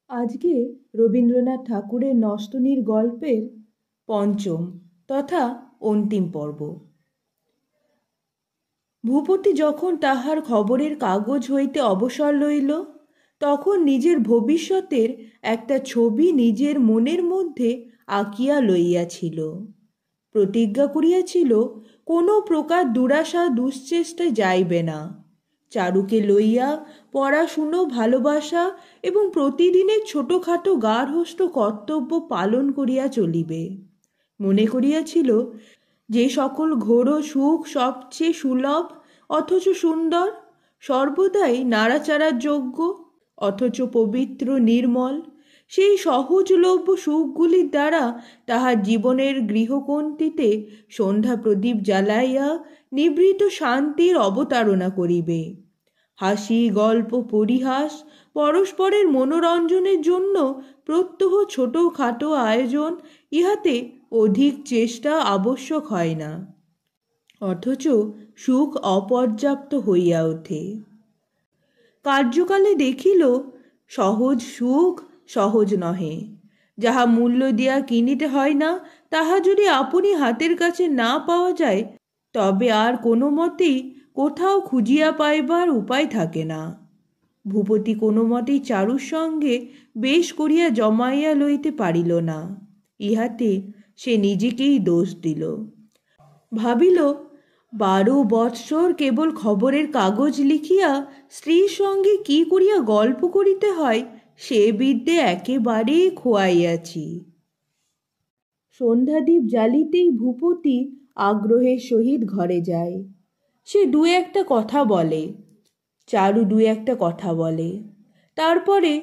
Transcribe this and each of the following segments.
আজকে রবীন্দ্রনাথ ঠাকুরের নষ্টনীর গল্পের পঞ্চম তথা অন্তিম পর্ব। ভূপতি যখন তাহার খবরের কাগজ হইতে অবসর লইল, তখন নিজের ভবিষ্যতের একটা ছবি নিজের মনের মধ্যে আঁকিয়া লইয়াছিল। প্রতিজ্ঞা করিয়াছিল কোনো প্রকার দুরাশা দুশ্চেষ্টায় যাইবে না। চারুকে লইয়া পড়াশুনো, ভালোবাসা এবং প্রতিদিনের ছোটোখাটো গার্হস্থ্য কর্তব্য পালন করিয়া চলিবে। মনে করিয়াছিল যে সকল ঘোর সুখ সবচেয়ে সুলভ অথচ সুন্দর, সর্বদাই নাড়াচাড়ার যোগ্য অথচ পবিত্র নির্মল, সেই সহজলভ্য সুখগুলির দ্বারা তাহার জীবনের গৃহকোণটিতে সন্ধ্যা প্রদীপ জ্বালাইয়া নিভৃত শান্তির অবতারণা করিবে। হাসি, গল্প, পরিহাস, পরস্পরের মনোরঞ্জনের জন্য প্রত্যহ ছোটোখাটো আয়োজন, ইহাতে অধিক চেষ্টা আবশ্যক হয় না, অথচ সুখ অপর্যাপ্ত হইয়া ওঠে। কার্যকালে দেখিল সহজ সুখ সহজ নহে। যাহা মূল্য দিয়া কিনিতে হয় না, তাহা যদি আপনি হাতের কাছে না পাওয়া যায়, তবে আর কোনো মতেই কোথাও খুঁজিয়া পাইবার উপায় থাকে না। ভূপতি কোনো মতেই চারুর সঙ্গে বেশ করিয়া জমাইয়া লইতে পারিল না। ইহাতে সে নিজেকেই দোষ দিল। ভাবিল 12 বৎসর কেবল খবরের কাগজ লিখিয়া স্ত্রীর সঙ্গে কি করিয়া গল্প করিতে হয় সে বিদ্যে একেবারে খোয়াইয়াছি। সন্ধ্যাদীপ জ্বালিতেই ভূপতি আগ্রহের সহিত ঘরে যায়। সে দু একটা কথা বলে, চারু দু একটা কথা বলে। তারপরে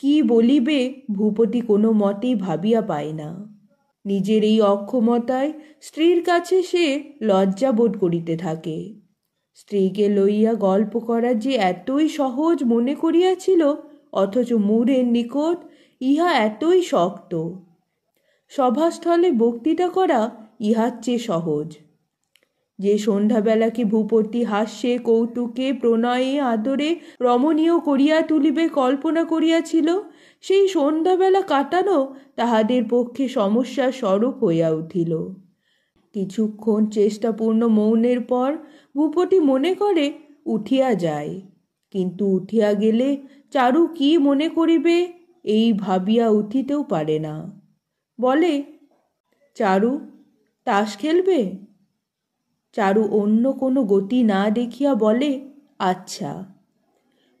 কি বলিবে ভূপতি কোনো মতেই ভাবিয়া পায় না। নিজের এই অক্ষমতায় স্ত্রীর কাছে সে লজ্জা বোধ করিতে থাকে। স্ত্রীকে লইয়া গল্প করা যে এতই সহজ মনে করিয়াছিল, অথচ মূঢ়ের নিকট ইহা এতই শক্ত। সভাস্থলে বক্তৃতা করা ইহার চেয়ে সহজ। যে সন্ধ্যাবেলাকে ভূপতি হাস্যে, কৌতুকে, প্রণয়ে, আদরে রমণীয় করিয়া তুলিবে কল্পনা করিয়াছিল, সেই সন্ধ্যাবেলা কাটানো তাহাদের পক্ষে সমস্যার স্বরূপ হইয়া উঠিল। কিছুক্ষণ চেষ্টাপূর্ণ মৌনের পর ভূপতি মনে করে উঠিয়া যায়, কিন্তু উঠিয়া গেলে চারু কি মনে করিবে এই ভাবিয়া উঠিতেও পারে না। বলে, চারু, তাস খেলবে? চারু অন্য কোনো গতি না দেখিয়া বলে, আচ্ছা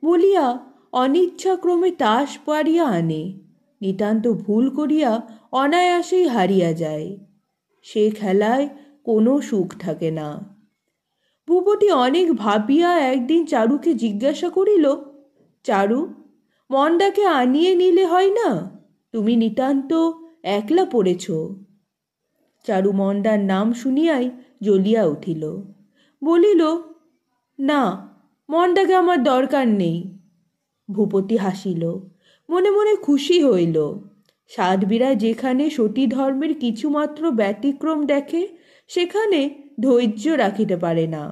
বলিয়া অনিচ্ছাক্রমে তাস পাড়িয়া আনে। নিতান্ত ভুল করিয়া অনায়াসেই হারিয়া যায়। সে খেলায় কোনো সুখ থাকে না। ভূপতি অনেক ভাবিয়া একদিন চারুকে জিজ্ঞাসা করিল, চারু, মন্দাকে আনিয়ে নিলে হয় না? তুমি নিতান্ত একলা পড়েছ। চারু মন্দার নাম শুনিয়াই জ্বলিয়া উঠিল। বলিল, না, মন্দাকে আমার দরকার নেই। ভূপতি হাসিল, মনে মনে খুশি হইল। সাধবীরা যেখানে সতী ধর্মের কিছুমাত্র ব্যতিক্রম দেখে, সেখানে ধৈর্য রাখিতে পারে না।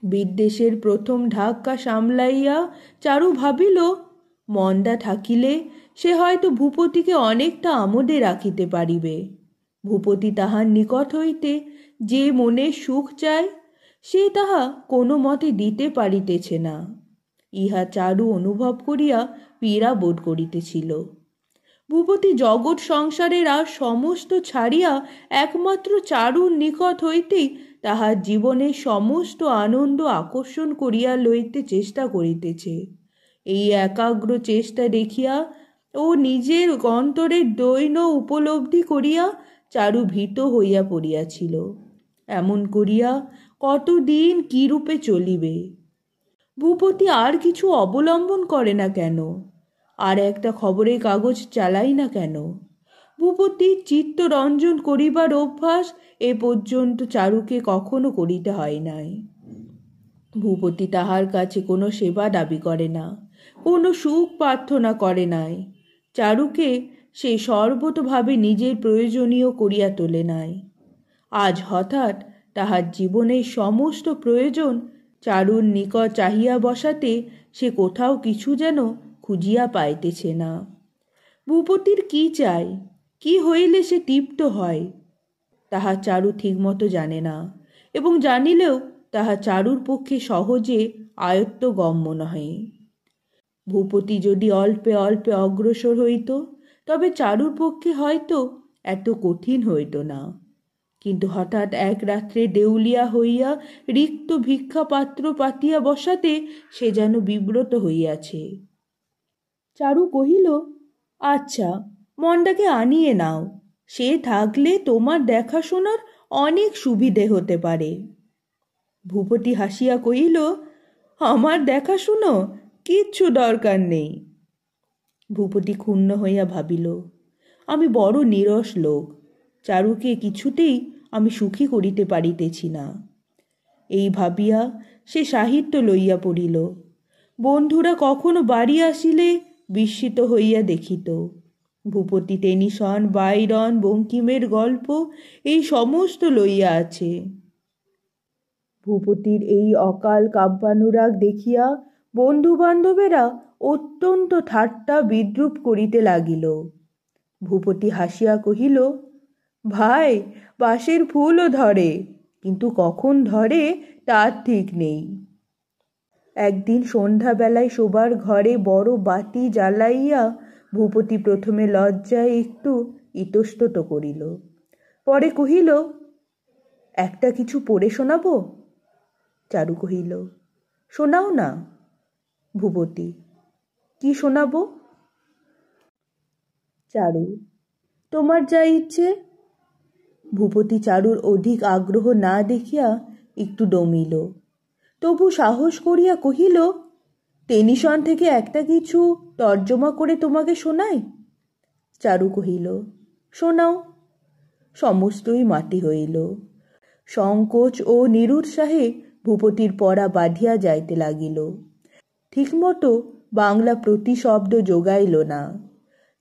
বিদ্বেষের প্রথম ধাক্কা সামলাইয়া চারু ভাবিল, মন্দা থাকিলে সে হয়তো ভূপতিকে অনেকটা আমোদে রাখিতে পারিবে। ভূপতি তাহার নিকট হইতে যে মনে সুখ চায়, সে তাহা কোনো মতে দিতে পারিতেছে না। ইহা চারু অনুভব করিয়া পীড়া বোধ করিতেছিল। ভূপতি জগৎ সংসারের আর সমস্ত ছাড়িয়া একমাত্র চারুর নিকট হইতেই তাহার জীবনের সমস্ত আনন্দ আকর্ষণ করিয়া লইতে চেষ্টা করিতেছে। এই একাগ্র চেষ্টা দেখিয়া ও নিজের অন্তরের দৈন্য উপলব্ধি করিয়া চারু ভীত হইয়া পড়িয়াছিল। এমন করিয়া কতদিন কিরূপে চলিবে? ভূপতি আর কিছু অবলম্বন করে না কেন? আর একটা খবরের কাগজ চালাই না কেন? ভূপতির চিত্তরঞ্জন করিবার অভ্যাস এ পর্যন্ত চারুকে কখনো করিতে হয় নাই। ভূপতি তাহার কাছে কোনো সেবা দাবি করে না, কোনো সুখ প্রার্থনা করে নাই। চারুকে সে সর্বতোভাবে নিজের প্রয়োজনীয় করিয়া তোলে নাই। আজ হঠাৎ তাহার জীবনের সমস্ত প্রয়োজন চারুর নিকট চাহিয়া বসাতে সে কোথাও কিছু যেন খুঁজিয়া পাইতেছে না। ভূপতির কি চাই, কি হইলে সে তৃপ্ত হয়, তাহা চারু ঠিকমতো জানে না, এবং জানিলেও তাহা চারুর পক্ষে সহজে আয়ত্তগম্য নহে। ভূপতি যদি অল্পে অল্পে অগ্রসর হইত, তবে চারুর পক্ষে হয়তো এত কঠিন হইত না। কিন্তু হঠাৎ এক রাত্রে দেউলিয়া হইয়া রিক্ত ভিক্ষা পাত্র পাতিয়া বসাতে সে যেন বিব্রত হইয়াছে। চারু কহিল, আচ্ছা, মনটাকে আনিয়ে নাও, সে থাকলে তোমার দেখাশোনার অনেক সুবিধে হতে পারে। ভূপতি হাসিয়া কহিল, আমার দেখাশুনো কিচ্ছু দরকার নেই। ভূপতি ক্ষুণ্ণ হইয়া ভাবিল, আমি বড় নীরস লোক, চারুকে কিছুতেই আমি সুখী করিতে পারিতেছি না। এই ভাবিয়া সে সাহিত্য লইয়া পড়িল। বন্ধুরা কখনো বাড়ি আসিলে বিস্মিত হইয়া দেখিত। ভূপতি টেনিসন, বাইরন, বঙ্কিমের গল্প এই সমস্ত লইয়া আছে। ভূপতির এই অকাল কাব্যানুরাগ দেখিয়া বন্ধু বান্ধবেরা অত্যন্ত ঠাট্টা বিদ্রূপ করিতে লাগিল। ভূপতি হাসিয়া কহিল, ভাই, বাঁশের ফুলও ধরে, কিন্তু কখন ধরে তার ঠিক নেই। একদিন সন্ধ্যাবেলায় শোবার ঘরে বড় বাতি জ্বালাইয়া ভূপতি প্রথমে লজ্জায় একটু ইতস্তত করিল, পরে কহিল, একটা কিছু পড়ে শোনাবো? চারু কহিল, শোনাও না। ভূপতি, কি শোনাবো? চারু, তোমার যা ইচ্ছে। ভূপতি চারুর অধিক আগ্রহ না দেখিয়া একটু দমিল, তবু সাহস করিয়া কহিল, টেনিসন থেকে একটা কিছু তর্জমা করে তোমাকে শোনাই। চারু কহিল, শোনাও। সমস্তই মাটি হইল। সংকোচ ও নিরুৎসাহে ভূপতির পড়া বাঁধিয়া যাইতে লাগিল। ঠিকমতো বাংলা প্রতিশব্দ যোগাইল না।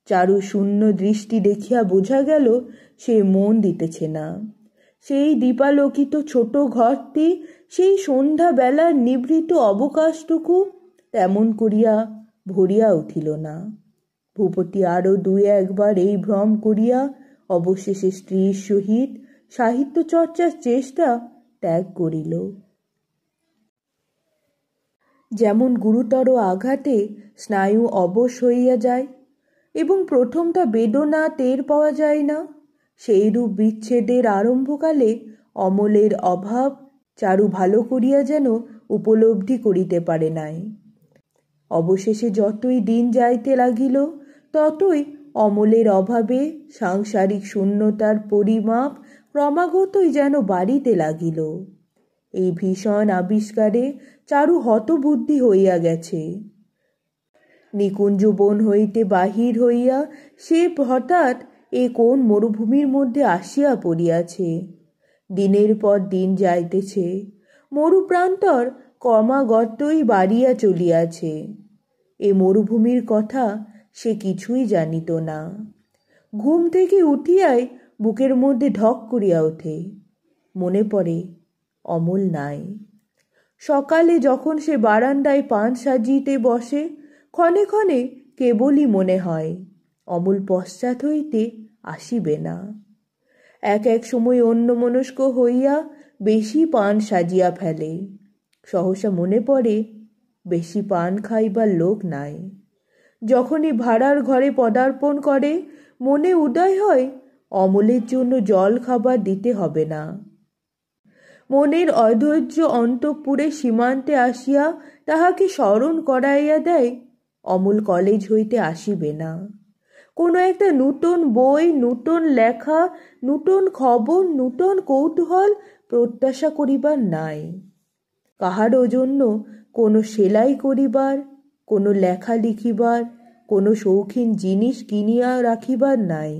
চারু শূন্য দৃষ্টি দেখিয়া বোঝা গেল সে মন দিতেছে না। সেই দীপালোকিত ছোট ঘরটি, সেই সন্ধ্যাবেলার নিভৃত অবকাশটুকু তেমন করিয়া ভরিয়া উঠিল না। ভূপতি আরও দুই একবার এই ভ্রম করিয়া অবশেষে স্ত্রীর সহিত সাহিত্য চর্চার চেষ্টা ত্যাগ করিল। যেমন গুরুতর আঘাতে স্নায়ু অবশ হইয়া যায় এবং প্রথমটা বেদনা টের পাওয়া যায় না, সেইরূপ বিচ্ছেদের আরম্ভকালে অমলের অভাব চারু ভালো করিয়া যেন উপলব্ধি করিতে পারে নাই। অবশেষে যতই দিন যাইতে লাগিল, ততই অমলের অভাবে সাংসারিক শূন্যতার পরিমাপ ক্রমাগতই যেন বাড়িতে লাগিল। এই ভীষণ আবিষ্কারে চারু হতবুদ্ধি হইয়া গেছে। নিকুঞ্জ বন হইতে বাহির হইয়া সে হঠাৎ এ কোন মরুভূমির মধ্যে আসিয়া পড়িয়াছে। দিনের পর দিন যাইতেছে, মরুপ্রান্তর ক্রমাগতই বাড়িয়া চলিয়াছে। এ মরুভূমির কথা সে কিছুই জানিত না। ঘুম থেকে উঠিয়াই বুকের মধ্যে ঢক করিয়া ওঠে। মনে পড়ে অমল নাই। সকালে যখন সে বারান্দায় পান সাজিতে বসে, ক্ষণে ক্ষণে কেবলই মনে হয় অমল পশ্চাৎ হইতে আসিবে না। এক এক সময় অন্যমনস্ক হইয়া বেশি পান সাজিয়া ফেলে। সহসা মনে পড়ে বেশি পান খাইবার লোক নাই। যখনই ভাড়ার ঘরে পদার্পণ করে, মনে উদয় হয় অমলের জন্য জল খাবার দিতে হবে না। মনের অধৈর্য অন্তঃপুরে সীমান্তে আসিয়া তাহাকে স্মরণ করাইয়া দেয় অমল কলেজ হইতে আসিবে না। কোনো একটা নূতন বই, নূতন লেখা, নূতন খবর, নূতন কৌতূহল প্রত্যাশা করিবার নাই। কাহারও জন্য কোনো সেলাই করিবার, কোনো লেখা লিখিবার, কোনো শৌখিন জিনিস কিনিয়া রাখিবার নাই।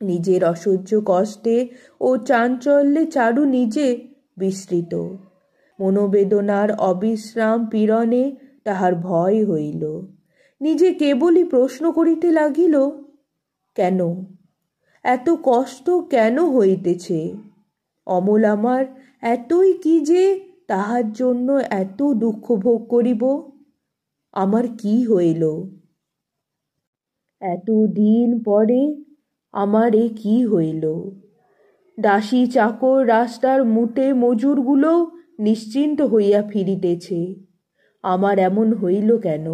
নিজের অসহ্য কষ্টে ও চাঞ্চল্যে চারু নিজে বিস্মৃত। মনোবেদনার অবিশ্রাম পীড়নে তাহার ভয় হইল। নিজে কেবলই প্রশ্ন করিতে লাগিল, কেন এত কষ্ট কেন হইতেছে? অমল আমার এতই কি যে তাহার জন্য এত দুঃখ ভোগ করিব? আমার কি হইল? এতদিন পরে আমার এ কি হইল? দাসী চাকর রাস্তার মুটে মজুরগুলো নিশ্চিন্ত হইয়া ফিরিতেছে, আমার এমন হইল কেন?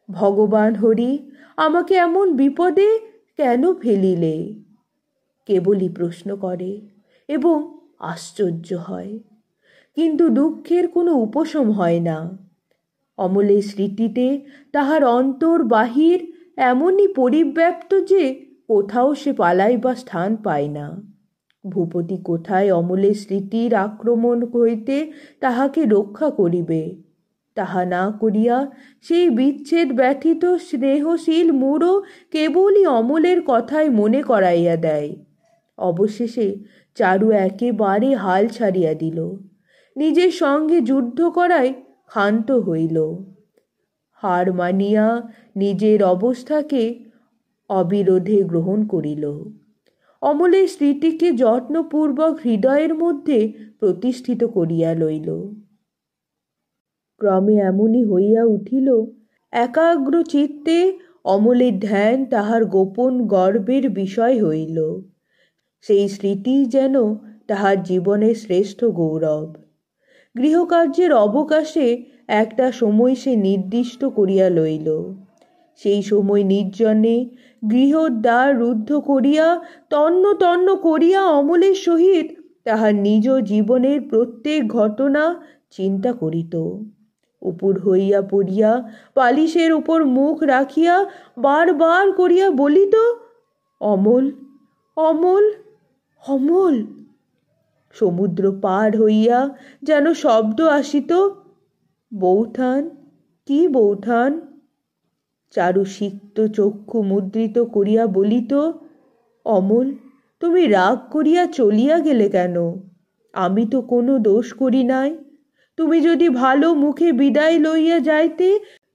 ভগবান হরি, আমাকে এমন বিপদে কেন ফেলিলে? কেবলই প্রশ্ন করে এবং আশ্চর্য হয়, কিন্তু দুঃখের কোনো উপশম হয় না। অমলের স্মৃতিতে তাহার অন্তর বাহির এমনই পরিব্যাপ্ত যে কোথাও সে পালাইবার স্থান পায় না। ভূপতি কোথায় অমলের স্মৃতির আক্রমণ হইতে তাহাকে রক্ষা করিবে? তাহা না করিয়া সেই বিচ্ছেদ ব্যথিত স্নেহশীল মূঢ় কেবলই অমলের কথাই মনে করাইয়া দেয়। অবশেষে চারু একেবারে হাল ছাড়িয়া দিল, নিজের সঙ্গে যুদ্ধ করায় ক্ষান্ত হইল। হার মানিয়া নিজের অবস্থাকে অবিরোধে গ্রহণ করিল। অমলের স্মৃতিকে যত্নপূর্বক হৃদয়ের মধ্যে প্রতিষ্ঠিত করিয়া লইল। ক্রমে এমনই হইয়া উঠিল, একাগ্র চিত্তে অমলের ধ্যান তাহার গোপন গর্বের বিষয় হইল। সেই স্মৃতি যেন তাহার জীবনের শ্রেষ্ঠ গৌরব। গৃহকার্যের অবকাশে একটা সময় সে নির্দিষ্ট করিয়া লইল। সেই সময় নির্জনে গৃহর দ্বার রুদ্ধ করিয়া তন্ন তন্ন করিয়া অমলের সহিত তাহার নিজ জীবনের প্রত্যেক ঘটনা চিন্তা করিত। উপর হইয়া পড়িয়া পালিশের উপর মুখ রাখিয়া বারবার করিয়া বলিত, অমল, অমল, অমল। সমুদ্র পার হইয়া যেন শব্দ আসিত, বৌঠান, কি বৌঠান? চারু সিক্ত চক্ষু মুদ্রিত করিয়া বলিত, অমল, তুমি রাগ করিয়া চলিয়া গেলে কেন? আমি তো কোনো দোষ করি নাই। তুমি যদি ভালো মুখে বিদায় লইয়া যাইতে,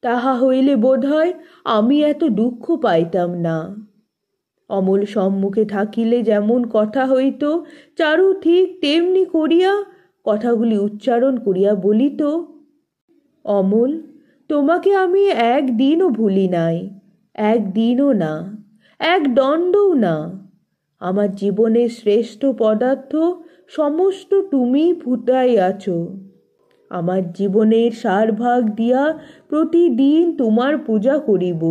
তাহা হইলে বোধহয় আমি এত দুঃখ পাইতাম না। অমল সম্মুখে থাকিলে যেমন কথা হইত, চারু ঠিক তেমনি করিয়া কথাগুলি উচ্চারণ করিয়া বলিত, অমল, তোমাকে আমি একদিনও ভুলি নাই, একদিনও না, এক দণ্ডও না। আমার জীবনের শ্রেষ্ঠ পদার্থ সমস্ত তুমি ফুটাইয়াছ। আমার জীবনের সারভাগ দিয়া প্রতিদিন তোমার পূজা করিব।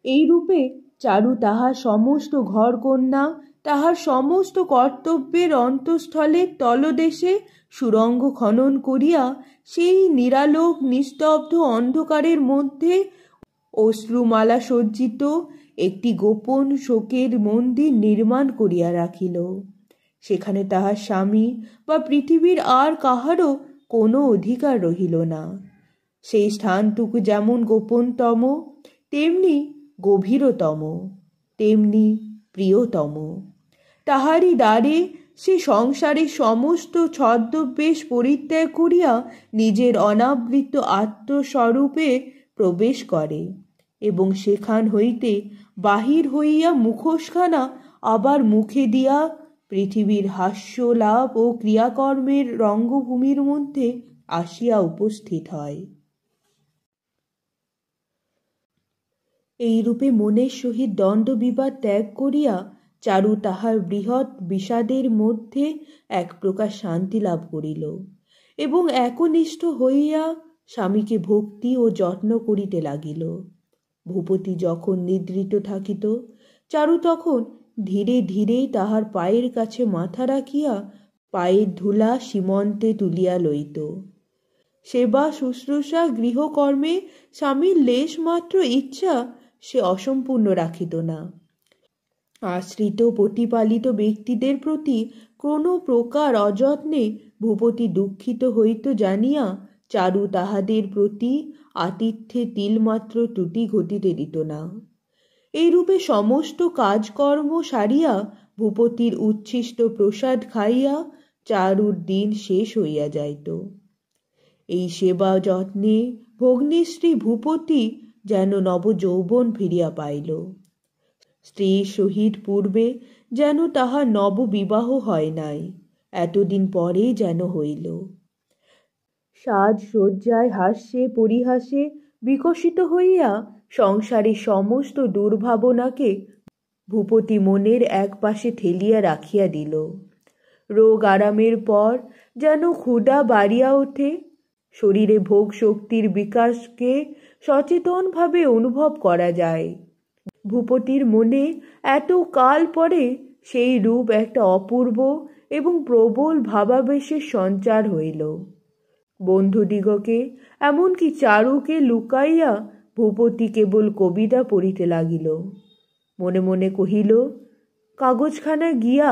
এইরূপে চারু তাহার সমস্ত ঘরকন্যা, তাহার সমস্ত কর্তব্যের অন্তঃস্থলের তলদেশে সুড়ঙ্গ খনন করিয়া সেই নিরালোক নিস্তব্ধ অন্ধকারের মধ্যে অশ্রুমালা সজ্জিত একটি গোপন শোকের মন্দির নির্মাণ করিয়া রাখিল। সেখানে তাহার স্বামী বা পৃথিবীর আর কাহারও কোনো অধিকার রহিল না। সেই স্থানটুকু যেমন গোপনতম, তেমনি গভীরতম, তেমনি প্রিয়তম। তাহারই দ্বারে সে সংসারের সমস্ত ছদ্মবেশ পরিত্যাগ করিয়া নিজের অনাবৃত আত্মস্বরূপে প্রবেশ করে এবং সেখান হইতে বাহির হইয়া মুখোশখানা আবার মুখে দিয়া পৃথিবীর হাস্য লাভ ও ক্রিয়াকর্মের রঙ্গভূমির মধ্যে আসিয়া উপস্থিত হয়। এইরূপে মনের সহিত দ্বন্দ্ববিবাদ ত্যাগ করিয়া চারু তাহার বৃহৎ বিষাদের মধ্যে এক প্রকার শান্তি লাভ করিল এবং একনিষ্ঠ হইয়া স্বামীকে ভক্তি ও যত্ন করিতে লাগিল। ভূপতি যখন নিদ্রিত থাকিত, চারু তখন ধীরে ধীরে তাহার পায়ের কাছে মাথা রাখিয়া পায়ের ধুলা সীমন্তে তুলিয়া লইত। সেবা শুশ্রূষা গৃহকর্মে স্বামীর লেশ মাত্র ইচ্ছা সে অসম্পূর্ণ রাখিত না। আশ্রিত প্রতিপালিত ব্যক্তিদের প্রতি কোনো প্রকার অযত্নে ভূপতি দুঃখিত হইত জানিয়া চারু তাহাদের প্রতি আতিথ্যে তিলমাত্র ত্রুটি ঘটিতে দিত না। এইরূপে সমস্ত কাজকর্ম সারিয়া ভূপতির উচ্ছিষ্ট প্রসাদ খাইয়া চারুর দিন শেষ হইয়া যাইত। এই সেবা যত্নে ভগ্নীশ্রী ভূপতি যেন নবযৌবন ফিরিয়া পাইল। স্ত্রীর সহিত পূর্বে যেন তাহার নববিবাহ হয় নাই, এতদিন পরে যেন হইল। সাজসজ্জায় হাস্যে পরিহাসে বিকশিত হইয়া সংসারের সমস্ত দুর্ভাবনাকে ভূপতি মনের এক পাশে ঠেলিয়া রাখিয়া দিল। রোগ আরামের পর যেন ক্ষুধা বাড়িয়া ওঠে। শরীরে ভোগ শক্তির বিকাশকে সচেতনভাবে অনুভব করা যায়। ভূপতির মনে এত কাল পরে সেই রূপ একটা অপূর্ব এবং প্রবল ভাবাবেশের সঞ্চার হইল। বন্ধুদিগকে এমনকি চারুকে লুকাইয়া ভূপতি কেবল কবিতা পড়িতে লাগিল। মনে মনে কহিল, কাগজখানা গিয়া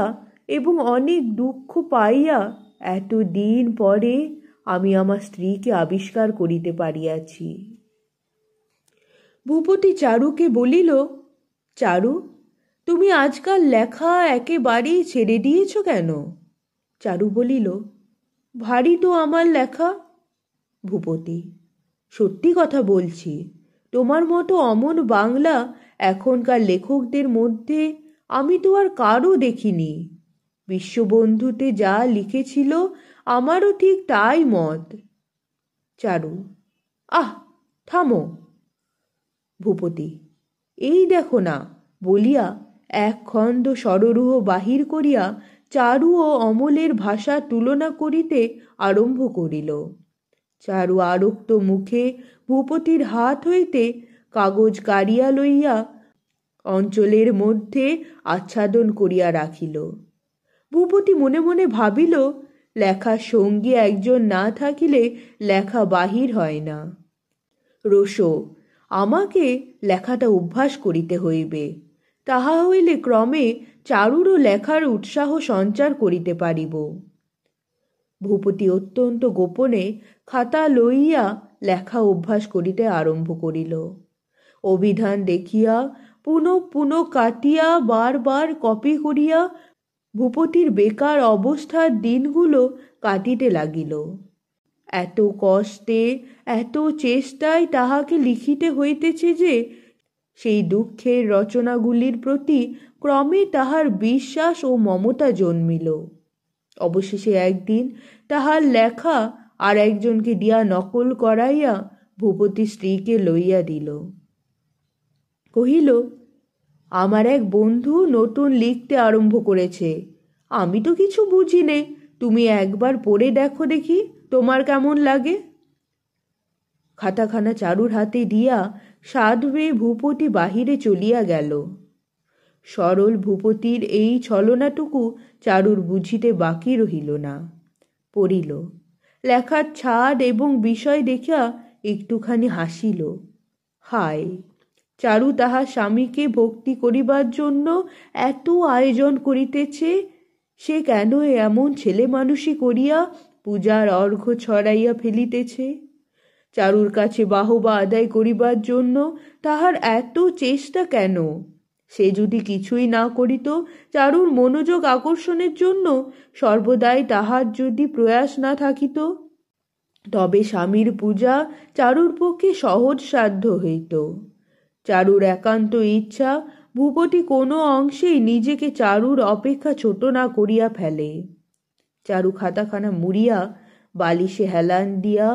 এবং অনেক দুঃখ পাইয়া এত দিন পরে আমি আমার স্ত্রীকে আবিষ্কার করিতে পারিয়াছি। ভূপতি চারুকে বলিল, চারু, তুমি আজকাল লেখা একেবারেই ছেড়ে দিয়েছ কেন? চারু বলিল, ভারী তো আমার লেখা। ভূপতি, সত্যি কথা বলছি, তোমার মতো অমন বাংলা এখনকার লেখকদের মধ্যে আমি তো আর কারও দেখিনি। বিশ্ববন্ধুতে যা লিখেছিল আমারও ঠিক তাই মত। চারু, আহ, থামো। ভূপতি, এই দেখো না, বলিয়া এক খণ্ড সররুহ বাহির করিয়া চারু ও অমলের ভাষা তুলনা করিতে আরম্ভ করিল। চারু আরক্ত মুখে ভূপতির হাত হইতে কাগজ কাড়িয়া লইয়া অঞ্চলের মধ্যে আচ্ছাদন করিয়া রাখিল। ভূপতি মনে মনে ভাবিল, লেখার সঙ্গী একজন না থাকিলে লেখা বাহির হয় না। রোশো, আমাকে লেখাটা অভ্যাস করিতে হইবে, তাহা হইলে ক্রমে চারুরও লেখার উৎসাহ সঞ্চার করিতে পারিব। ভূপতি অত্যন্ত গোপনে খাতা লইয়া লেখা অভ্যাস করিতে আরম্ভ করিল। অভিধান দেখিয়া পুনঃ পুনঃ কাটিয়া বারবার কপি করিয়া ভূপতির বেকার অবস্থার দিনগুলো কাটিতে লাগিল। এত কষ্টে এত চেষ্টায় তাহাকে লিখিতে হইতেছে যে সেই দুঃখের রচনাগুলির প্রতি ক্রমে তাহার বিশ্বাস ও মমতা জন্মিল। অবশেষে একদিন তাহার লেখা আর একজনকে দিয়া নকল করাইয়া ভূপতি স্ত্রীকে লইয়া দিল। কহিল, আমার এক বন্ধু নতুন লিখতে আরম্ভ করেছে, আমি তো কিছু বুঝি নে, তুমি একবার পড়ে দেখো দেখি তোমার কেমন লাগে। খাতাখানা চারুর হাতে দিয়া সাধবে ভূপতি বাহিরে চলিয়া গেল। সরল ভূপতির এই ছলনাটুকু চারুর বুঝিতে বাকি রহিল না। পড়িল, লেখার ছাদ এবং বিষয় দেখিয়া একটুখানি হাসিল। হায়, চারু তাহার স্বামীকে ভক্তি করিবার জন্য এত আয়োজন করিতেছে, সে কেন এমন ছেলে মানুষই করিয়া পূজার অর্ঘ্য ছড়াইয়া ফেলিতেছে? চারুর কাছে বাহবা আদায় করিবার জন্য তাহার এত চেষ্টা কেন? সে যদি কিছুই না করিত, চারুর মনোযোগ আকর্ষণের জন্য সর্বদাই তাহার যদি প্রয়াস না থাকিত, তবে স্বামীর পূজা চারুর পক্ষে সহজসাধ্য হইত। চারুর একান্ত ইচ্ছা ভূপতি কোনো অংশেই নিজেকে চারুর অপেক্ষা ছোট না করিয়া ফেলে। চারু খাতাখানা মুড়িয়া বালিশে হেলান দিয়া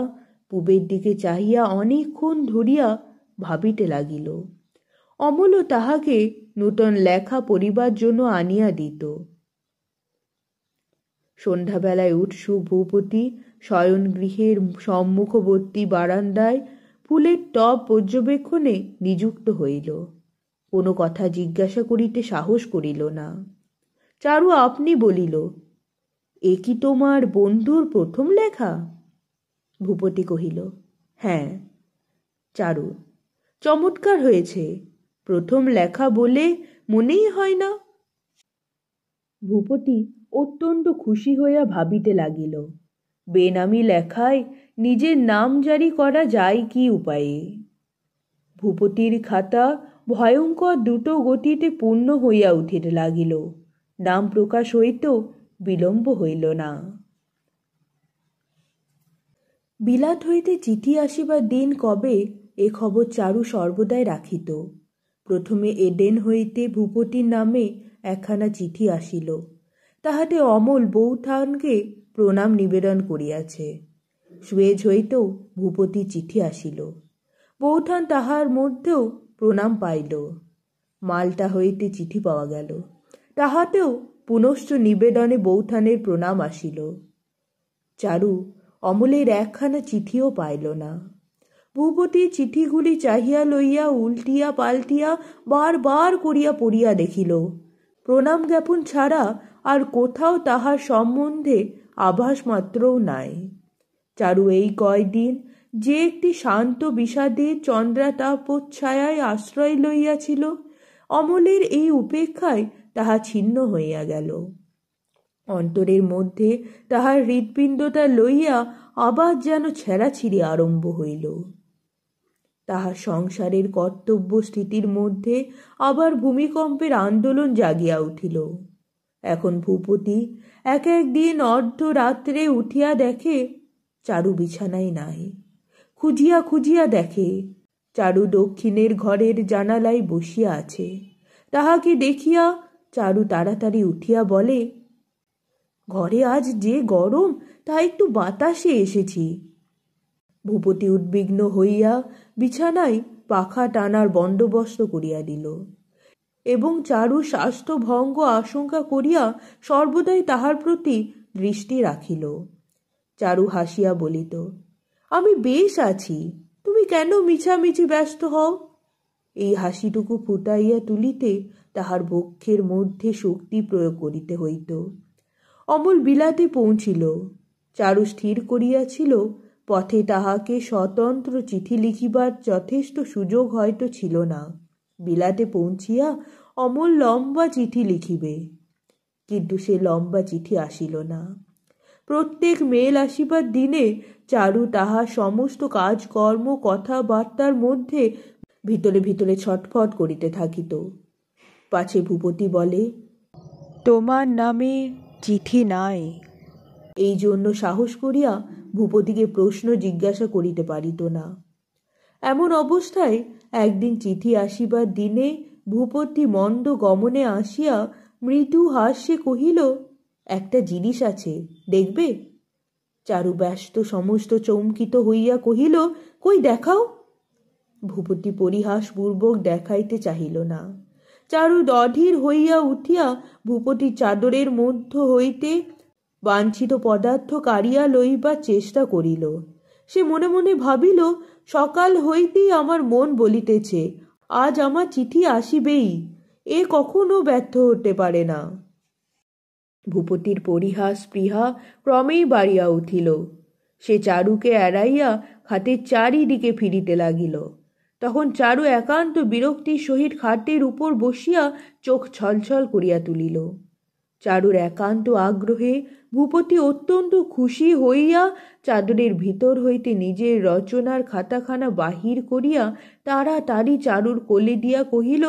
পূবের দিকে চাহিয়া অনেকক্ষণ ধরিয়া ভাবিতে লাগিল। অমলও তাহাকে নূতন লেখা পড়িবার জন্য আনিয়া দিত। সন্ধ্যাবেলায় উৎসুক ভূপতি শয়নগৃহের সম্মুখবর্তী বারান্দায় ফুলের টব পর্যবেক্ষণে নিযুক্ত হইল। কোনো কথা জিজ্ঞাসা করিতে সাহস করিল না। চারু আপনি বলিল, এ কি তোমার বন্ধুর প্রথম লেখা? ভূপতি কহিল, হ্যাঁ। চারু, চমৎকার হয়েছে, প্রথম লেখা বলে মনেই হয় না। ভূপতি অত্যন্ত খুশি হইয়া ভাবিতে লাগিল, বেনামি লেখায় নিজের নাম জারি করা যায় কি উপায়ে। ভূপতির খাতা ভয়ঙ্কর দ্রুত গতিতে পূর্ণ হইয়া উঠিতে লাগিল। নাম প্রকাশ হইতেও বিলম্ব হইল না। বিলাত হইতে চিঠি আসিবার দিন কবে এ খবর চারু সর্বদাই রাখিত। প্রথমে এডেন হইতে ভূপতির নামে একখানা চিঠি আসিল, তাহাতে অমল বৌঠানকে প্রণাম নিবেদন করিয়াছে। সুয়েজ হইতেও ভূপতি চিঠি আসিল। বৌঠান তাহার মধ্যেও প্রণাম পাইল। মালটা হইতে চিঠি পাওয়া গেল, তাহাতেও পুনশ্চ নিবেদনে বৌঠানের প্রণাম আসিল। চারু অমলের একখানা চিঠিও পাইল না। ভূপতি চিঠিগুলি চাহিয়া লইয়া উল্টিয়া পাল্টিয়া বার করিয়া পড়িয়া দেখিল, প্রণাম জ্ঞাপন ছাড়া আর কোথাও তাহার সম্বন্ধে আভাস মাত্রও নাই। চারু এই কয়দিন যে একটি শান্ত বিষাদে চন্দ্রাতাপচ্ছায়ায় আশ্রয় লইয়াছিল, অমলের এই উপেক্ষায় তাহা ছিন্ন হইয়া গেল। অন্তরের মধ্যে তাহার হৃৎপিণ্ডটা লইয়া আবার যেন ছেঁড়াছিঁড়ি আরম্ভ হইল। তাহার সংসারের কর্তব্য স্থিতির মধ্যে আবার ভূমিকম্পের আন্দোলন জাগিয়া উঠিল। এখন ভূপতি এক দিন অর্ধরাত্রে উঠিয়া দেখে চারু বিছানায় নাই। খুঁজিয়া খুঁজিয়া দেখে চারু দক্ষিণের ঘরের জানালায় বসিয়া আছে। তাহাকে দেখিয়া চারু তাড়াতাড়ি উঠিয়া বলে, ঘরে আজ যে গরম, তা একটু বাতাসে এসেছি। ভূপতি উদ্বিগ্ন হইয়া বিছানায় পাখা টানার বন্দোবস্ত করিয়া দিল এবং চারু স্বাস্থ্যভঙ্গ আশঙ্কা করিয়া সর্বদাই তাহার প্রতি দৃষ্টি রাখিল। চারু হাসিয়া বলিত, আমি বেশ আছি, তুমি কেন মিছামিছি ব্যস্ত হও? এই হাসিটুকু ফুটাইয়া তুলিতে তাহার বক্ষের মধ্যে শক্তি প্রয়োগ করিতে হইত। অমল বিলাতে পৌঁছিল। চারু স্থির করিয়াছিল পথে তাহাকে স্বতন্ত্র চিঠি লিখিবার যথেষ্ট সুযোগ হয়তো ছিল না। বিলাতে পৌঁছিয়া অমল লম্বা চিঠি লিখিবে, কিন্তু সে লম্বা চিঠি আসিল না। প্রত্যেক মেল আসিবার দিনে চারু তাহার সমস্ত কাজকর্ম কথাবার্তার মধ্যে ভিতরে ভিতরে ছটফট করিতে থাকিত। পাছে ভূপতি বলে, তোমার নামে চিঠি নাই। এই জন্য সাহস করিয়া ভূপতিকে প্রশ্ন জিজ্ঞাসা করিতে পারিত না। এমন অবস্থায় একদিন চিঠি আসিবার দিনে ভূপতি মন্দ গমনে আসিয়া মৃদু হাস্যে কহিল, একটা জিনিস আছে, দেখবে? চারু ব্যস্ত সমস্ত চমকিত হইয়া কহিল, কই দেখাও। ভূপতি পরিহাসপূর্বক দেখাইতে চাহিল না। চারু অধীর হইয়া উঠিয়া ভূপতির চাদরের মধ্য হইতে বাঞ্ছিত পদার্থ কাড়িয়া লইবার চেষ্টা করিল। সে মনে মনে ভাবিল, সকাল হইতেই আমার মন বলিতেছে আজ আমার চিঠি আসিবেই, এ কখনো ব্যর্থ হতে পারে না। ভূপতির পরিহাস স্পৃহা ক্রমেই বাড়িয়া উঠিল। সে চারুকে এড়াইয়া খাটের চারিদিকে ফিরিতে লাগিল। তখন চারু একান্ত বিরক্তির সহিত খাটের উপর বসিয়া চোখ ছলছল করিয়া তুলিল। চারুর একান্ত আগ্রহে ভূপতি অত্যন্ত খুশি হইয়া চাদরের ভিতর হইতে নিজের রচনার খাতাখানা বাহির করিয়া তাড়াতাড়ি চারুর কোলে দিয়া কহিল,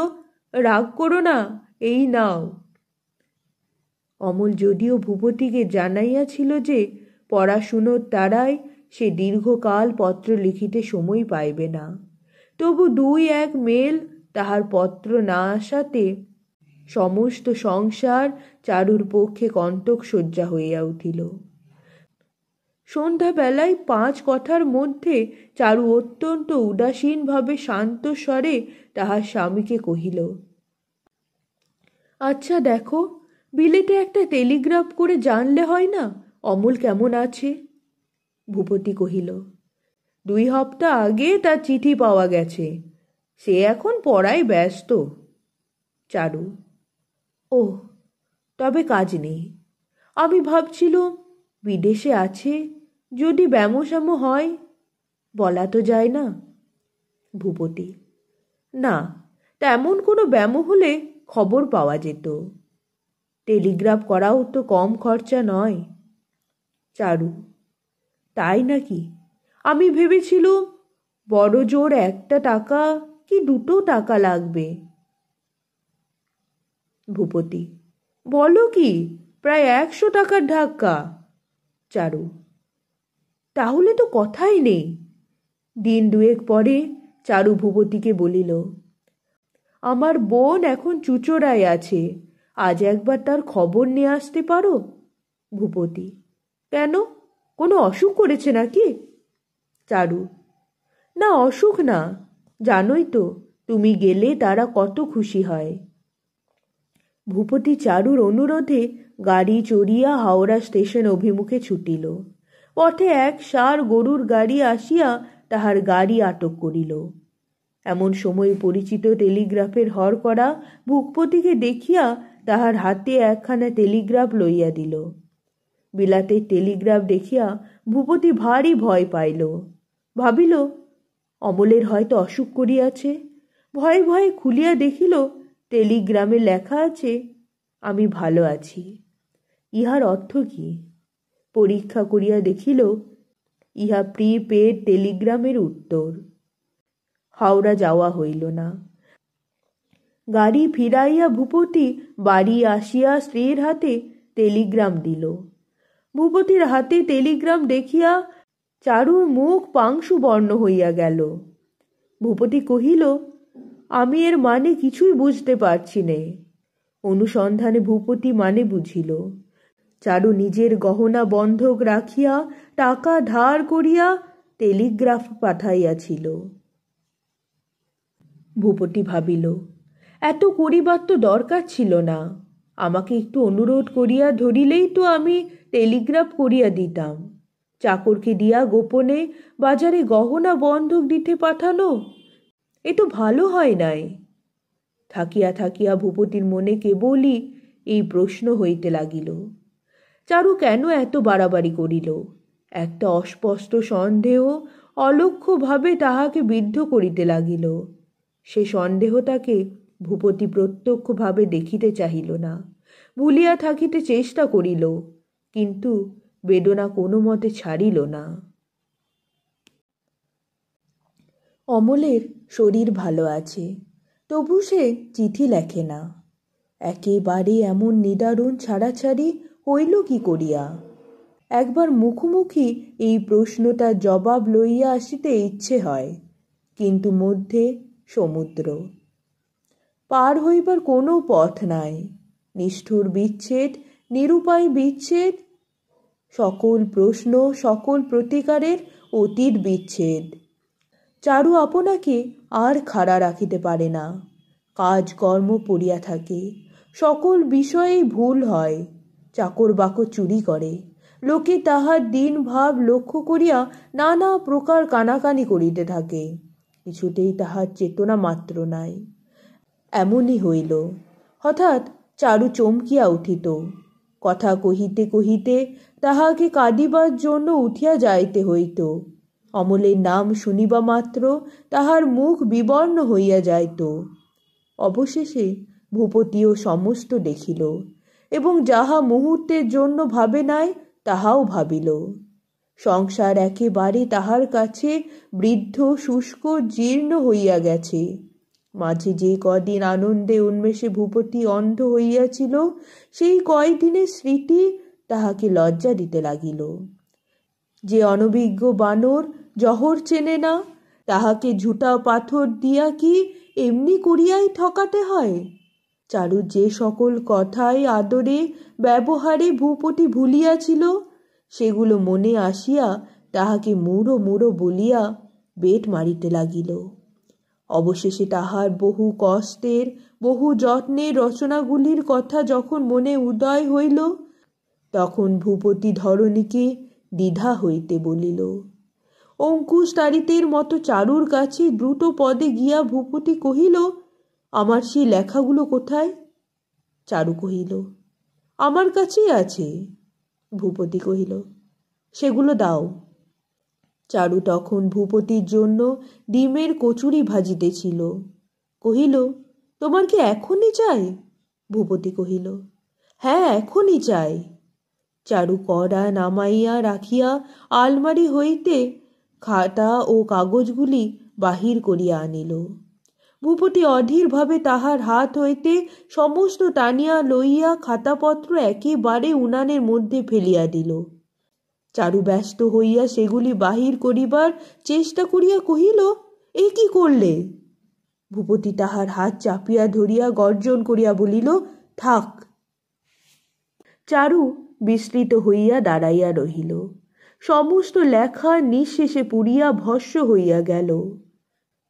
রাগ করো না, এই নাও। অমল যদিও ভূপতিকে জানাইয়াছিল যে পড়াশুনোর তাড়ায় সে দীর্ঘকাল পত্র লিখিতে সময় পাইবে না, তবু 2-1 মেল তাহার পত্র না আসাতে সমস্ত সংসার চারুর পক্ষে কণ্টক শয্যা হইয়া উঠিল। সন্ধ্যাবেলায় 5 কথার মধ্যে চারু অত্যন্ত উদাসীনভাবে শান্ত স্বরে তাহার স্বামীকে কহিল, আচ্ছা দেখো, বিলেতে একটা টেলিগ্রাফ করে জানলে হয় না অমল কেমন আছে? ভূপতি কহিল, 2 হপ্তাহ আগে তার চিঠি পাওয়া গেছে, সে এখন পড়ায় ব্যস্ত। চারু, ও, তবে কাজ নেই। আমি ভাবছিলুম বিদেশে আছে, যদি ব্যামোস্যামো হয়, বলা তো যায় না। ভূপতি, না, তেমন কোনো ব্যামো হলে খবর পাওয়া যেত। টেলিগ্রাফ করাও তো কম খরচা নয়। চারু, তাই নাকি? আমি ভেবেছিলুম বড় জোর 1 টাকা কি 2 টাকা লাগবে। ভূপতি, বলো কি, প্রায় 100 টাকার ধাক্কা। চারু, তাহলে তো কথাই নেই। দিন 2 পরে চারু ভূপতিকে বলিল, আমার বোন এখন চুচড়ায় আছে, আজ একবার তার খবর নিয়ে আসতে পারো? ভূপতি, কেন, কোনো অসুখ করেছে নাকি? চারু: না, অসুখ না, জানোই তো তুমি গেলে তারা কত খুশি হয়। ভূপতি চারুর অনুরোধে গাড়ি চড়িয়া হাওড়া স্টেশন অভিমুখে ছুটিল। পথে এক ষাঁড় গরুর গাড়ি আসিয়া তাহার গাড়ি আটক করিল। এমন সময় পরিচিত টেলিগ্রাফের হরকরা ভূপতিকে দেখিয়া তাহার হাতে একখানা টেলিগ্রাফ লইয়া দিল। বিলাতের টেলিগ্রাফ দেখিয়া ভূপতি ভারী ভয় পাইল। ভাবিল অমলের হয়তো অসুখ করিয়াছে। ভয়ে ভয়ে খুলিয়া দেখিল টেলিগ্রামে লেখা আছে, আমি ভালো আছি। ইহার অর্থ কি? পরীক্ষা করিয়া দেখিল ইহা প্রিপেড টেলিগ্রামের উত্তর। হাওড়া যাওয়া হইল না। গাড়ি ফিরাইয়া ভূপতি বাড়ি আসিয়া স্ত্রীর হাতে টেলিগ্রাম দিল। ভূপতির হাতে টেলিগ্রাম দেখিয়া চারুর মুখ পাংশু বর্ণ হইয়া গেল। ভূপতি কহিল, আমি এর মানে কিছুই বুঝতে পারছি নে। অনুসন্ধানে ভূপতি মানে বুঝিল। চারু নিজের গহনা বন্ধক রাখিয়া টাকা ধার করিয়া টেলিগ্রাফ পাঠাইয়াছিল। ভূপতি ভাবিল, এত করিবার তো দরকার ছিল না। আমাকে একটু অনুরোধ করিয়া ধরিলেই তো আমি টেলিগ্রাফ করিয়া দিতাম। চাকরকে দিয়া গোপনে বাজারে গহনা বন্ধক দিতে পাঠানো, এ তো ভালো হয় নাই। থাকিয়া থাকিয়া ভূপতির মনে কেবলই এই প্রশ্ন হইতে লাগিল, চারু কেন এত বাড়াবাড়ি করিল? একটা অস্পষ্ট সন্দেহ অলক্ষ্যভাবে তাহাকে বিদ্ধ করিতে লাগিল। সে সন্দেহটাকে ভূপতি প্রত্যক্ষভাবে দেখিতে চাহিল না, ভুলিয়া থাকিতে চেষ্টা করিল, কিন্তু বেদনা কোনো মতে ছাড়িল না। অমলের শরীর ভালো আছে, তবু সে চিঠি লেখে না। একেবারে এমন নিদারুণ ছাড়াছাড়ি হইল কি করিয়া? একবার মুখোমুখি এই প্রশ্নটার জবাব লইয়া আসিতে ইচ্ছে হয়, কিন্তু মধ্যে সমুদ্র, পার হইবার কোনো পথ নাই। নিষ্ঠুর বিচ্ছেদ, নিরুপায় বিচ্ছেদ, সকল প্রশ্ন, সকল প্রতিকারের অতীত বিচ্ছেদ। চারু আপনাকে আর খাড়া রাখিতে পারে না। কাজকর্ম পড়িয়া থাকে, সকল বিষয়েই ভুল হয়। চাকর বাকর চুরি করে, লোকে তাহার দিন ভাব লক্ষ্য করিয়া নানা প্রকার কানাকানি করিতে থাকে, কিছুতেই তাহার চেতনা মাত্র নাই। এমনই হইল। হঠাৎ চারু চমকিয়া উঠিত। কথা কহিতে কহিতে তাহাকে কাঁদিবার জন্য উঠিয়া যাইতে হইত। অমলের নাম শুনিবা মাত্র তাহার মুখ বিবর্ণ হইয়া যাইত। অবশেষে ভূপতিও সমস্ত দেখিল এবং যাহা মুহূর্তের জন্য ভাবে নাই তাহাও ভাবিল। সংসার একেবারে তাহার কাছে বৃদ্ধ, শুষ্ক, জীর্ণ হইয়া গেছে। মাঝে যে কদিন আনন্দে উন্মেষে ভূপতি অন্ধ হইয়াছিল, সেই কয়দিনের স্মৃতি তাহাকে লজ্জা দিতে লাগিল। যে অনভিজ্ঞ বানর জহর চেনে না, তাহাকে ঝুটা পাথর দিয়া কি এমনি করিয়াই ঠকাতে হয়? চারুর যে সকল কথায়, আদরে, ব্যবহারে ভূপতি ভুলিয়াছিল, সেগুলো মনে আসিয়া তাহাকে মুড়ো মুড়ো বলিয়া বেট মারিতে লাগিল। অবশেষে তাহার বহু কষ্টের, বহু যত্নের রচনাগুলির কথা যখন মনে উদয় হইল, তখন ভূপতি ধরণীকে দ্বিধা হইতে বলিল। অঙ্কুশ তাড়িতের মতো চারুর কাছে দ্রুত পদে গিয়া ভূপতি কহিল, আমার সেই লেখাগুলো কোথায়? চারু কহিল, আমার কাছেই আছে। ভূপতি কহিল, সেগুলো দাও। চারু তখন ভূপতির জন্য ডিমের কচুরি ভাজিতেছিল। কহিল, তোমার কি এখনই চাই? ভূপতি কহিল, হ্যাঁ, এখনই চাই। চারু কড়া নামাইয়া রাখিয়া আলমারি হইতে খাতা ও কাগজগুলি বাহির করিয়া আনিল। ভূপতি অধীরভাবে তাহার হাত হইতে সমস্ত টানিয়া লইয়া খাতাপত্র একেবারে উনানের মধ্যে ফেলিয়া দিল। চারু ব্যস্ত হইয়া সেগুলি বাহির করিবার চেষ্টা করিয়া কহিল, এ কি করলে? ভূপতি তাহার হাত চাপিয়া ধরিয়া গর্জন করিয়া বলিল, থাক। চারু বিস্মৃত হইয়া দাঁড়াইয়া রহিল। সমস্ত লেখা নিঃশেষে পুড়িয়া ভস্ম হইয়া গেল।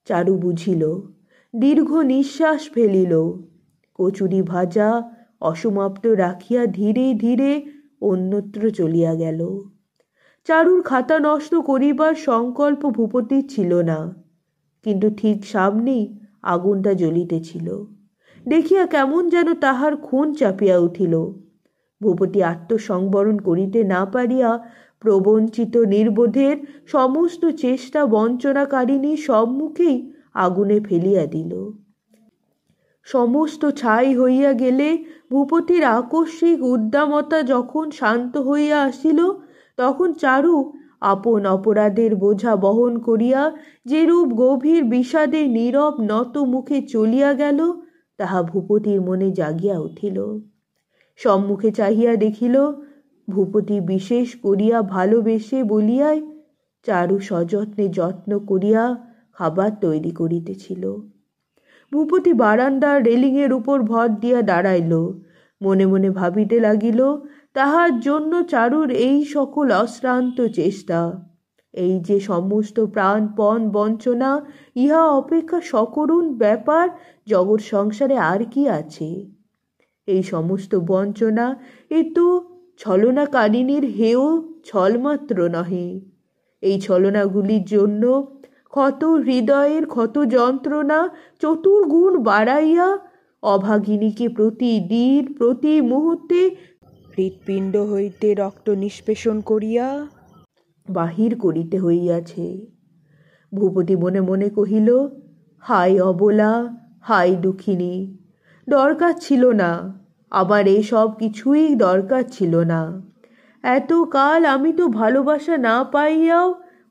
চারু বুঝিল, দীর্ঘ নিঃশ্বাস ফেলিল, কচুরি ভাজা অসমাপ্ত রাখিয়া ধীরে ধীরে অন্যত্র চলিয়া গেল। চারুর খাতা নষ্ট করিবার সংকল্প ভূপতির ছিল না, কিন্তু ঠিক সামনেই আগুনটা জ্বলিতেছিল দেখিয়া কেমন যেন তাহার খুন চাপিয়া উঠিল। ভূপতি আত্মসংবরণ করিতে না পারিয়া প্রবঞ্চিত নির্বোধের সমস্ত চেষ্টা বঞ্চনাকারিণী সম্মুখেই আগুনে ফেলিয়া দিল। সমস্ত ছাই হইয়া গেলে ভূপতির আকস্মিক উদ্দামতা যখন শান্ত হইয়া আসিল, তখন চারু আপন অপরাধের বোঝা বহন করিয়া যেরূপ গভীর বিষাদে নীরব নত মুখে চলিয়া গেল, তাহা ভূপতির মনে জাগিয়া উঠিল। সম্মুখে চাহিয়া দেখিল, ভূপতি বিশেষ করিয়া ভালোবেসে বলিয়াই চারু সযত্নে যত্ন করিয়া খাবার তৈরি করিতেছিল। ভূপতি বারান্দার রেলিংয়ের উপর ভর দিয়া দাঁড়াইল, মনে মনে ভাবিতে লাগিল, তাহার জন্য চারুর এই সকল অশ্রান্ত চেষ্টা, এই যে সমস্ত প্রাণপণ বঞ্চনা, ইহা অপেক্ষা সকরুণ ব্যাপার জগৎ সংসারে আর কি আছে? এই সমস্ত বঞ্চনা এ তো ছলনাকারিণীর হেয় ছলমাত্র নহে। এই ছলনাগুলির জন্য ক্ষত হৃদয়ের ক্ষত যন্ত্রণা চতুর্গুণ বাড়াইয়া অভাগিনীকে প্রতিদিন প্রতি মুহূর্তে হৃৎপিণ্ড হইতে রক্ত নিষ্পেষণ করিয়া বাহির করিতে হইয়াছে। ভূপতি মনে মনে কহিল, হায় অবলা, হায় দুঃখিনী, দরকার ছিল না, আমার এসব কিছুই দরকার ছিল না। এতকাল আমি তো ভালোবাসা না পাইয়াও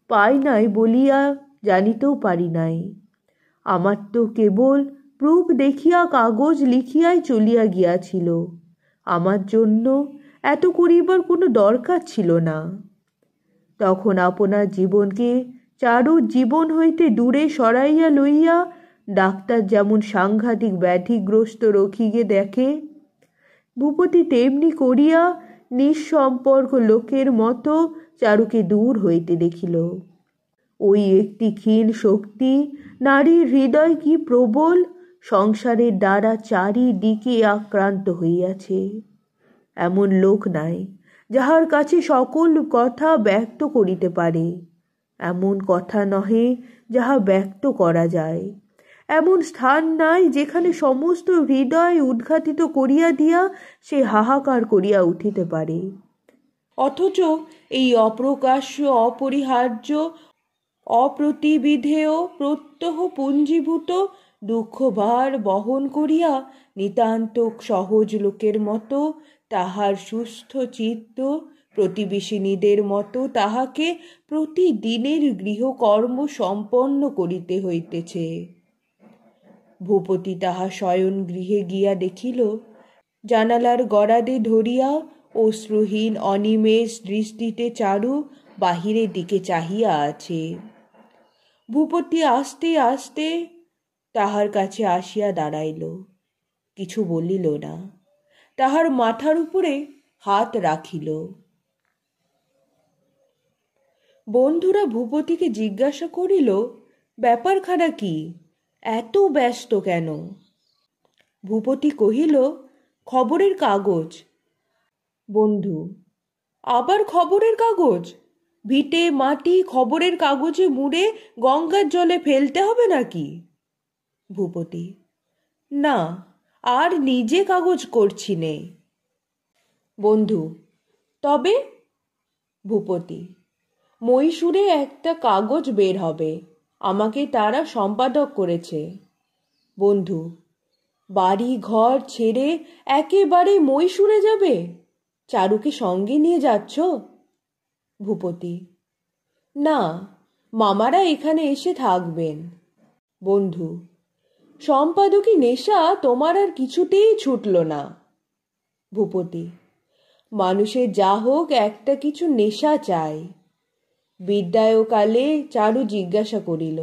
পাই নাই বলিয়া জানিতেও পারি নাই। আমার তো কেবল প্রুফ দেখিয়া কাগজ লিখিয়াই চলিয়া গিয়াছিল, আমার জন্য এত করিবার কোনো দরকার ছিল না। তখন আপনার জীবনকে চারুর জীবন হইতে দূরে সরাইয়া লইয়া ডাক্তার যেমন সাংঘাতিক ব্যাধিগ্রস্ত রোগীকে দেখে, ভূপতি তেমনি করিয়া নিঃসম্পর্ক লোকের মতো চারুকে দূর হইতে দেখিল। ওই একটি ক্ষীণ শক্তি, নারীর হৃদয় কি প্রবল, সংসারের দ্বারা চারিদিকে আক্রান্ত হইয়াছে। এমন লোক নাই যাহার কাছে সকল কথা ব্যক্ত করিতে পারে, এমন কথা নহে যাহা ব্যক্ত করা যায়, এমন স্থান নাই যেখানে সমস্ত হৃদয় উদ্ঘাটিত করিয়া দিয়া সে হাহাকার করিয়া উঠিতে পারে। অথচ এই অপ্রকাশ্য, অপরিহার্য, অপ্রতিবিধেয়, প্রত্যহ পুঞ্জীভূত দুঃখভার বহন করিয়া নিতান্ত সহজ লোকের মতো তাহার সুস্থ চিত্ত প্রতিবেশিনীদের মতো তাহাকে প্রতিদিনের গৃহকর্ম সম্পন্ন করিতে হইতেছে। ভূপতি তাহা শয়ন গৃহে গিয়া দেখিল, জানালার গড়াদে ধরিয়া অশ্রুহীন অনিমেষ দৃষ্টিতে চারু বাহিরের দিকে চাহিয়া আছে। ভূপতি আস্তে আস্তে তাহার কাছে আসিয়া দাঁড়াইল, কিছু বলিল না, তাহার মাথার উপরে হাত রাখিল। বন্ধুরা ভূপতিকে জিজ্ঞাসা করিল, ব্যাপারখানা কি, এত ব্যস্ত কেন? ভূপতি কহিল, খবরের কাগজ। বন্ধু, আবার খবরের কাগজ? ভিটে মাটি খবরের কাগজে মুড়ে গঙ্গার জলে ফেলতে হবে নাকি? ভূপতি, না, আর নিজে কাগজ করছি নে। বন্ধু, তবে? ভূপতি, মহীশূরে একটা কাগজ বের হবে, আমাকে তারা সম্পাদক করেছে। বন্ধু, বাড়ি ঘর ছেড়ে একেবারে মহীশূরে যাবে? চারুকে সঙ্গে নিয়ে যাচ্ছ? ভূপতি, না, মামারা এখানে এসে থাকবেন। বন্ধু, সম্পাদকি নেশা তোমার আর কিছুতেই ছুটল না। ভূপতি, মানুষের যা হোক একটা কিছু নেশা চাই। বিদ্যায়কালে চারু জিজ্ঞাসা করিল,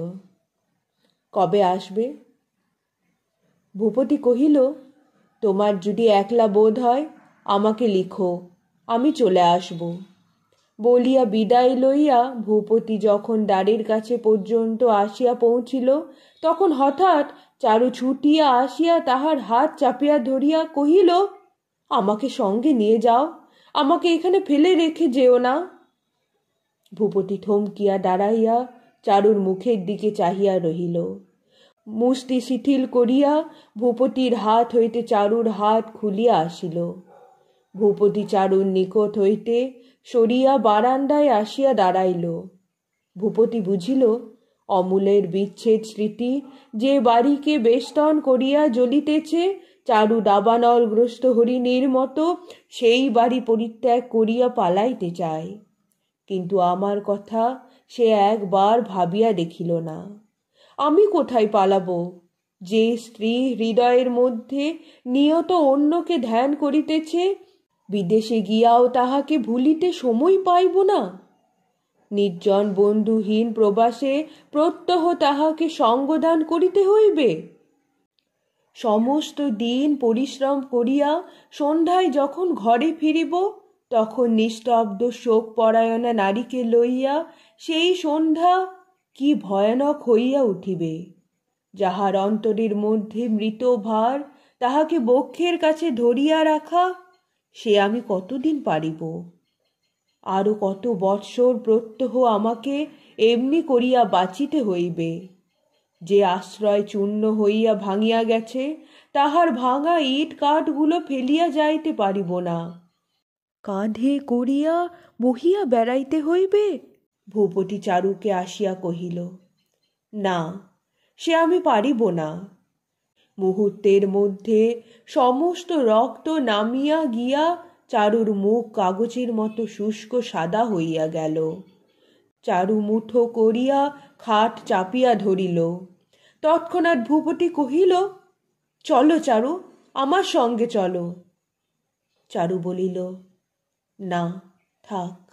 কবে আসবে? ভূপতি কহিল, তোমার যদি একলা বোধ হয় আমাকে লিখো, আমি চলে আসব। বলিয়া বিদায় লইয়া ভূপতি যখন দ্বারের কাছে পর্যন্ত আসিয়া পৌঁছিল, তখন হঠাৎ চারু ছুটিয়া আসিয়া তাহার হাত চাপিয়া ধরিয়া কহিল, আমাকে সঙ্গে নিয়ে যাও, আমাকে এখানে ফেলে রেখে যেও না। ভূপতি থমকিয়া দাঁড়াইয়া চারুর মুখের দিকে চাহিয়া রহিল। মুষ্টি শিথিল করিয়া ভূপতির হাত হইতে চারুর হাত খুলিয়া আসিল। ভূপতি চারুর নিকট হইতে সরিয়া বারান্দায় আসিয়া দাঁড়াইল। ভূপতি বুঝিল অমূলের বিচ্ছেদ স্মৃতি যে বাড়িকে বেষ্টন করিয়া জ্বলিতেছে, চারু দাবানলগ্রস্ত হরিণীর মতো সেই বাড়ি পরিত্যাগ করিয়া পালাইতে চায়। কিন্তু আমার কথা সে একবার ভাবিয়া দেখিল না। আমি কোথায় পালাবো? যে স্ত্রী হৃদয়ের মধ্যে নিয়ত অন্যকে ধ্যান করিতেছে, বিদেশে গিয়াও তাহাকে ভুলিতে সময় পাইব না। নির্জন বন্ধুহীন প্রবাসে প্রত্যহ তাহাকে সঙ্গদান করিতে হইবে। সমস্ত দিন পরিশ্রম করিয়া সন্ধ্যায় যখন ঘরে ফিরিব, তখন নিস্তব্ধ শোক পরায়ণা নারীকে লইয়া সেই সন্ধ্যা কি ভয়ানক হইয়া উঠিবে। যাহার অন্তরের মধ্যে মৃত ভার, তাহাকে বক্ষের কাছে ধরিয়া রাখা, সে আমি কতদিন পারিব? আরো কত বৎসর প্রত্যহ আমাকে এমনি করিয়া বাঁচিতে হইবে। যে আশ্রয় চূর্ণ হইয়া ভাঙিয়া গেছে, তাহার ভাঙা ইট কাঠগুলো ফেলিয়া যাইতে পারিব না। কাঁধে করিয়া বহিয়া বেড়াইতে হইবে। ভূপতি চারুকে আসিয়া কহিল, না, সে আমি পারিব না। মুহূর্তের মধ্যে সমস্ত রক্ত নামিয়া গিয়া চারুর মুখ কাগজের মতো শুষ্ক সাদা হইয়া গেল। চারু মুঠো করিয়া খাট চাপিয়া ধরিল। তৎক্ষণাৎ ভূপতি কহিল, চলো চারু, আমার সঙ্গে চলো। চারু বলিল, না, থাক,